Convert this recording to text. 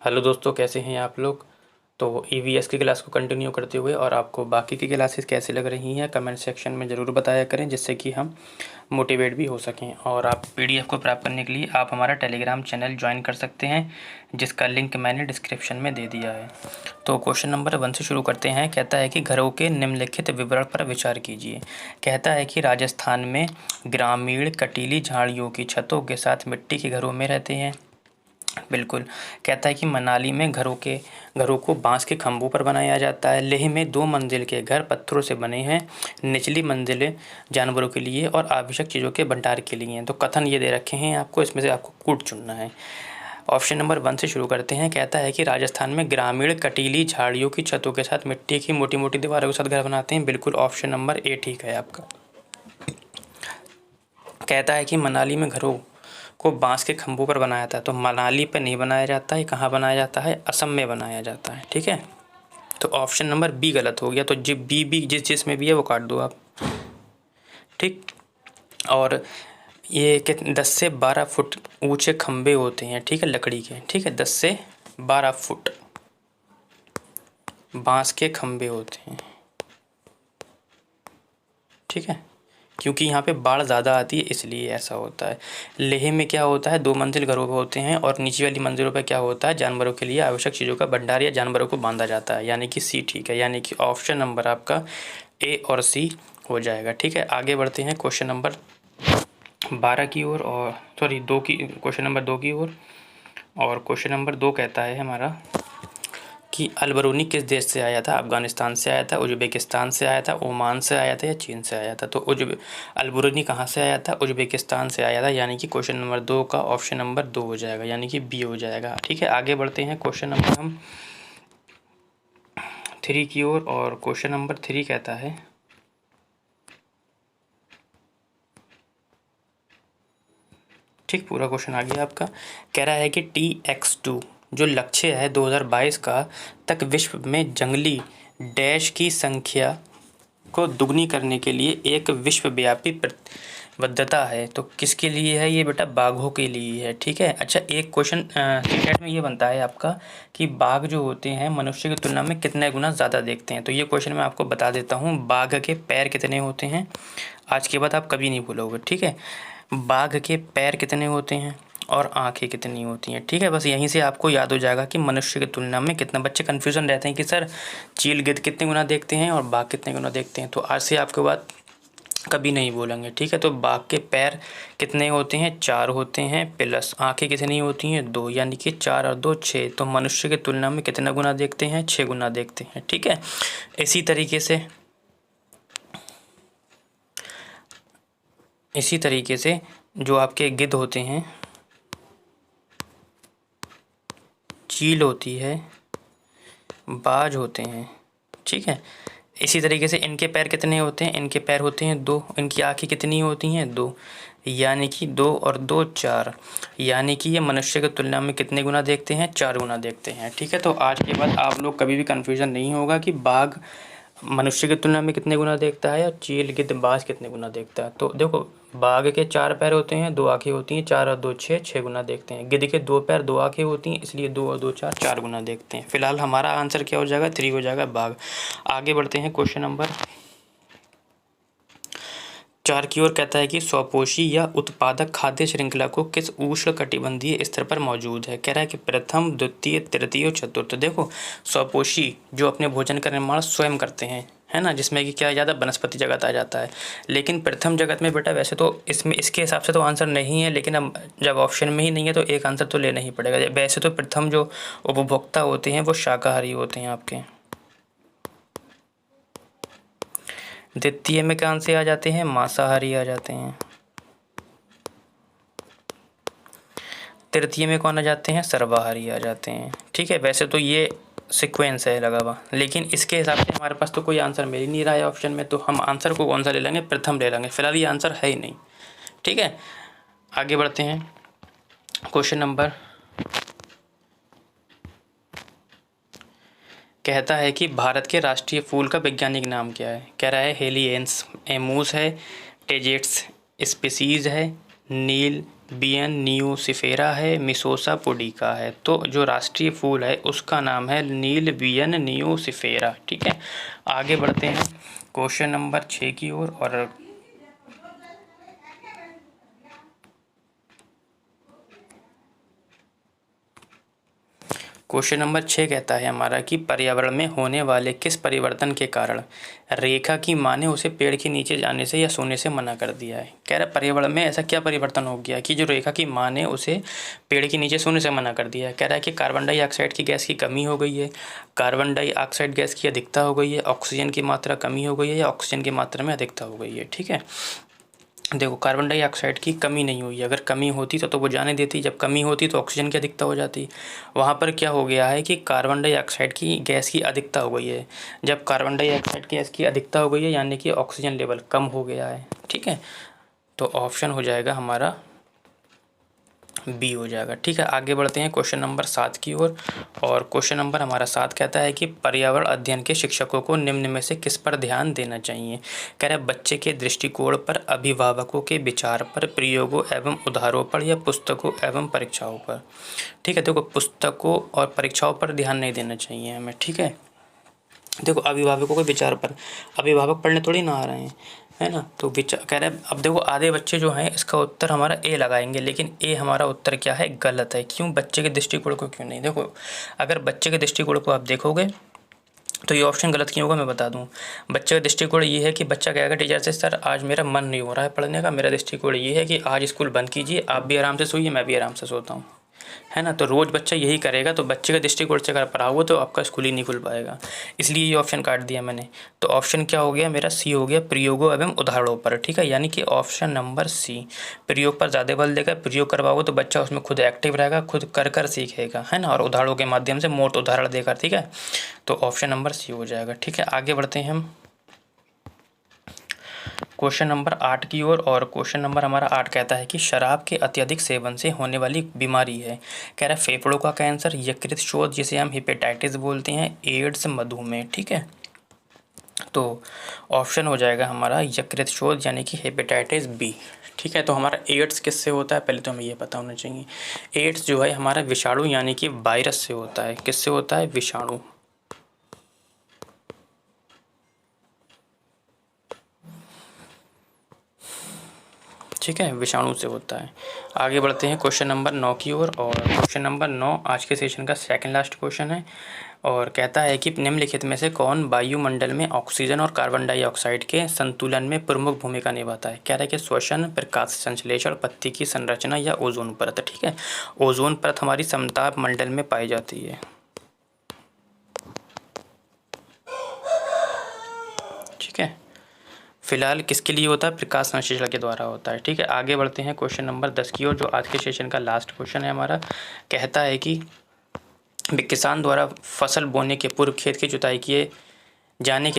Hello दोस्तों, कैसे हैं आप लोग। तो ईवीएस की क्लास को कंटिन्यू करते हुए और आपको बाकी की क्लासेस कैसी लग रही हैं कमेंट सेक्शन में ज़रूर बताया करें, जिससे कि हम मोटिवेट भी हो सकें। और आप पीडीएफ को प्राप्त करने के लिए आप हमारा टेलीग्राम चैनल ज्वाइन कर सकते हैं, जिसका लिंक मैंने डिस्क्रिप्शन में दे दिया है। तो क्वेश्चन नंबर 1 से शुरू करते हैं। कहता है कि घरों के निम्नलिखित विवरण पर विचार कीजिए। कहता है कि राजस्थान में ग्रामीण कटीली झाड़ियों की छतों के साथ मिट्टी के घरों में रहते हैं। बिल्कुल। कहता है कि मनाली में घरों को बांस के खंभों पर बनाया जाता है। लेह में 2 मंजिल के घर पत्थरों से बने हैं। निचली मंजिलें जानवरों के लिए और आवश्यक चीज़ों के भंडार के लिए हैं। तो कथन ये दे रखे हैं आपको, इसमें से आपको कूट चुनना है। ऑप्शन नंबर 1 से शुरू करते हैं। कहता है कि राजस्थान में ग्रामीण कटीली झाड़ियों की छतों के साथ मिट्टी की मोटी मोटी दीवारों के साथ घर बनाते हैं। बिल्कुल, ऑप्शन नंबर ए ठीक है आपका। कहता है कि मनाली में घरों को बांस के खंभों पर बनाया था। तो मनाली पर नहीं बनाया जाता है, कहाँ बनाया जाता है, असम में बनाया जाता है। ठीक है, तो ऑप्शन नंबर बी गलत हो गया। तो बी जिसमें भी है वो काट दो आप। ठीक, और ये 10 से 12 फुट ऊंचे खंभे होते हैं, ठीक है, लकड़ी के। ठीक है, 10 से 12 फुट बांस के खंभे होते हैं। ठीक है, क्योंकि यहाँ पे बाढ़ ज़्यादा आती है इसलिए ऐसा होता है। लेह में क्या होता है, 2 मंजिल घरों होते हैं और नीचे वाली मंजिलों पे क्या होता है, जानवरों के लिए आवश्यक चीज़ों का भंडार या जानवरों को बांधा जाता है। यानी कि सी ठीक है, यानी कि ऑप्शन नंबर आपका ए और सी हो जाएगा। ठीक है, आगे बढ़ते हैं क्वेश्चन नंबर 12 की ओर, और सॉरी क्वेश्चन नंबर 2 की ओर। और क्वेश्चन नंबर 2 कहता है हमारा कि अलबरूनी किस देश से आया था। अफ़गानिस्तान से आया था, उज़्बेकिस्तान से आया था, ओमान से आया था या चीन से आया था। तो अलबरूनी कहाँ से आया था, उज़्बेकिस्तान से आया था। यानी कि क्वेश्चन नंबर 2 का ऑप्शन नंबर 2 हो जाएगा, यानी कि बी हो जाएगा। ठीक है, आगे बढ़ते हैं क्वेश्चन नंबर हम 3 की ओर। और क्वेश्चन नंबर 3 कहता है, ठीक, पूरा क्वेश्चन आ गया आपका। कह रहा है कि TX2 जो लक्ष्य है 2022 का तक विश्व में जंगली डैश की संख्या को दुगनी करने के लिए एक विश्वव्यापी प्रतिबद्धता है। तो किसके लिए है ये बेटा, बाघों के लिए है। ठीक है, अच्छा, एक क्वेश्चन सीटेट में ये बनता है आपका कि बाघ जो होते हैं मनुष्य की तुलना में कितने गुना ज़्यादा देखते हैं। तो ये क्वेश्चन मैं आपको बता देता हूँ। बाघ के पैर कितने होते हैं, आज के बाद आप कभी नहीं भूलोगे। ठीक है, बाघ के पैर कितने होते हैं और आंखें कितनी होती हैं। ठीक है, बस यहीं से आपको याद हो जाएगा कि मनुष्य की तुलना में कितना। बच्चे कन्फ्यूज़न रहते हैं कि सर चील गिद्ध कितने गुना देखते हैं और बाघ कितने गुना देखते हैं। तो आज से आपके बात कभी नहीं बोलेंगे। ठीक है, तो बाघ के पैर कितने होते हैं, 4 होते हैं, प्लस आंखें कितनी होती हैं, 2, यानी कि 4 और 2 6। तो मनुष्य की तुलना में कितना गुना देखते हैं, 6 गुना देखते हैं। ठीक है, इसी तरीके से जो आपके गिद्ध होते हैं, चील होती है, बाज होते हैं। ठीक है, इसी तरीके से इनके पैर कितने होते हैं, इनके पैर होते हैं 2, इनकी आंखें कितनी होती हैं, 2, यानी कि 2 और 2 4, यानी कि ये मनुष्य की तुलना में कितने गुना देखते हैं, 4 गुना देखते हैं। ठीक है, तो आज के बाद आप लोग कभी भी कन्फ्यूज़न नहीं होगा कि बाघ मनुष्य की तुलना में कितने गुना देखता है और चील गिद्ध बाज कितने गुना देखता है। तो देखो, बाघ के 4 पैर होते हैं, 2 आंखें होती हैं, 4 और 2 6, 6 गुना देखते हैं। गिद्ध के 2 पैर, 2 आंखें होती हैं, इसलिए 2 और 2 4, 4 गुना देखते हैं। फिलहाल हमारा आंसर क्या हो जाएगा, 3 हो जाएगा, बाघ। आगे बढ़ते हैं क्वेश्चन नंबर 4 की ओर। कहता है कि स्वपोषी या उत्पादक खाद्य श्रृंखला को किस उष्णकटिबंधीय स्तर पर मौजूद है। कह रहा है कि प्रथम, द्वितीय, तृतीय और चतुर्थ। देखो, स्वपोषी जो अपने भोजन का निर्माण स्वयं करते हैं, है ना, जिसमें कि क्या ज़्यादा वनस्पति जगत आ जाता है। लेकिन प्रथम जगत में बेटा वैसे तो इसमें इसके हिसाब से तो आंसर नहीं है, लेकिन अब जब ऑप्शन में ही नहीं है तो एक आंसर तो लेना ही पड़ेगा। वैसे तो प्रथम जो उपभोक्ता होते हैं वो शाकाहारी होते हैं आपके। द्वितीय में कौन से आ जाते हैं, मांसाहारी आ जाते हैं। तृतीय में कौन आ जाते हैं, सर्वाहारी आ जाते हैं। ठीक है, वैसे तो ये सीक्वेंस है लगा हुआ, लेकिन इसके हिसाब से हमारे पास तो कोई आंसर मिल ही नहीं रहा है ऑप्शन में, तो हम आंसर को कौन सा ले लेंगे, प्रथम ले लेंगे। फिलहाल ये आंसर है ही नहीं। ठीक है, आगे बढ़ते हैं क्वेश्चन नंबर। कहता है कि भारत के राष्ट्रीय फूल का वैज्ञानिक नाम क्या है। कह रहा है हेलियंस एमूस है, टेजेट्स स्पीसीज है, नील बियन नियूसिफेरा है, मिसोसा पुडिका है। तो जो राष्ट्रीय फूल है उसका नाम है नील बियन नियूसिफेरा। ठीक है, आगे बढ़ते हैं क्वेश्चन नंबर 6 की ओर। और क्वेश्चन नंबर 6 कहता है हमारा कि पर्यावरण में होने वाले किस परिवर्तन के कारण रेखा की माँ ने उसे पेड़ के नीचे जाने से या सोने से मना कर दिया है। कह रहा है पर्यावरण में ऐसा क्या परिवर्तन हो गया कि जो रेखा की माँ ने उसे पेड़ के नीचे सोने से मना कर दिया है। कह रहा है कि कार्बन डाइऑक्साइड की गैस की कमी हो गई है, कार्बन डाइऑक्साइड गैस की अधिकता हो गई है, ऑक्सीजन की मात्रा कमी हो गई है या ऑक्सीजन की मात्रा में अधिकता हो गई है। ठीक है, देखो कार्बन डाइऑक्साइड की कमी नहीं हुई। अगर कमी होती तो वो जाने देती, जब कमी होती तो ऑक्सीजन की अधिकता हो जाती। वहाँ पर क्या हो गया है कि कार्बन डाइऑक्साइड की गैस की अधिकता हो गई है। जब कार्बन डाइऑक्साइड गैस की अधिकता हो गई है यानी कि ऑक्सीजन लेवल कम हो गया है। ठीक है, तो ऑप्शन हो जाएगा हमारा बी हो जाएगा। ठीक है, आगे बढ़ते हैं क्वेश्चन नंबर 7 की ओर। और क्वेश्चन नंबर हमारा 7 कहता है कि पर्यावरण अध्ययन के शिक्षकों को निम्न में से किस पर ध्यान देना चाहिए। कह रहा है बच्चे के दृष्टिकोण पर, अभिभावकों के विचार पर, प्रयोगों एवं उदाहरणों पर या पुस्तकों एवं परीक्षाओं पर। ठीक है, देखो पुस्तकों और परीक्षाओं पर ध्यान नहीं देना चाहिए हमें। ठीक है, देखो अभिभावकों के विचार पर, अभिभावक पढ़ने थोड़ी ना आ रहे हैं, है ना। तो विचार कह रहे हैं, अब देखो आधे बच्चे जो हैं इसका उत्तर हमारा ए लगाएंगे, लेकिन ए हमारा उत्तर क्या है, गलत है। क्यों, बच्चे के दृष्टिकोण को क्यों नहीं। देखो अगर बच्चे के दृष्टिकोण को आप देखोगे तो ये ऑप्शन गलत क्यों होगा मैं बता दूं। बच्चे का दृष्टिकोण ये है कि बच्चा कहेगा टीचर से सर आज मेरा मन नहीं हो रहा है पढ़ने का। मेरा दृष्टिकोण ये है कि आज स्कूल बंद कीजिए, आप भी आराम से सोइए, मैं भी आराम से सोता हूँ, है ना। तो रोज़ बच्चा यही करेगा, तो बच्चे का दृष्टिकोण से अगर पढ़ाओगे तो आपका स्कूल ही नहीं खुल पाएगा। इसलिए ये ऑप्शन काट दिया मैंने। तो ऑप्शन क्या हो गया मेरा, सी हो गया, प्रयोगों एवं उदाहरणों पर। ठीक है, यानी कि ऑप्शन नंबर सी, प्रयोग पर ज़्यादा बल देगा। प्रयोग करवाओगे तो बच्चा उसमें खुद एक्टिव रहेगा, खुद कर कर सीखेगा, है ना, और उदाहरणों के माध्यम से मोट उदाहरण देगा। ठीक है, तो ऑप्शन नंबर सी हो जाएगा। ठीक है, आगे बढ़ते हैं हम क्वेश्चन नंबर 8 की ओर। और क्वेश्चन नंबर हमारा 8 कहता है कि शराब के अत्यधिक सेवन से होने वाली बीमारी है। कह रहा है फेफड़ों का कैंसर, यकृत शोथ जिसे हम हेपेटाइटिस बोलते हैं, एड्स, मधुमेह। ठीक है, तो ऑप्शन हो जाएगा हमारा यकृत शोथ यानी कि हेपेटाइटिस बी। ठीक है, तो हमारा एड्स किससे होता है पहले तो हमें ये पता होना चाहिए। एड्स जो है हमारा विषाणु यानी कि वायरस से होता है। किससे होता है, विषाणु। ठीक है, विषाणु से होता है। आगे बढ़ते हैं क्वेश्चन नंबर 9 की ओर। और क्वेश्चन नंबर 9 आज के सेशन का सेकंड लास्ट क्वेश्चन है। और कहता है कि निम्नलिखित में से कौन वायुमंडल में ऑक्सीजन और कार्बन डाइऑक्साइड के संतुलन में प्रमुख भूमिका निभाता है। कह रहा है कि श्वसन, प्रकाश संश्लेषण, पत्ती की संरचना या ओजोन परत। ठीक है, ओजोन परत हमारी समताप मंडल में पाई जाती है। ठीक है, फिलहाल किसके लिए होता है, प्रकाश संश्लेषण के द्वारा होता है। ठीक है, आगे बढ़ते हैं क्वेश्चन नंबर 10 की ओर, जो आज के सेशन का लास्ट क्वेश्चन है हमारा। कहता है कि किसान द्वारा फसल बोने के पूर्व खेत की जुताई किए जाने के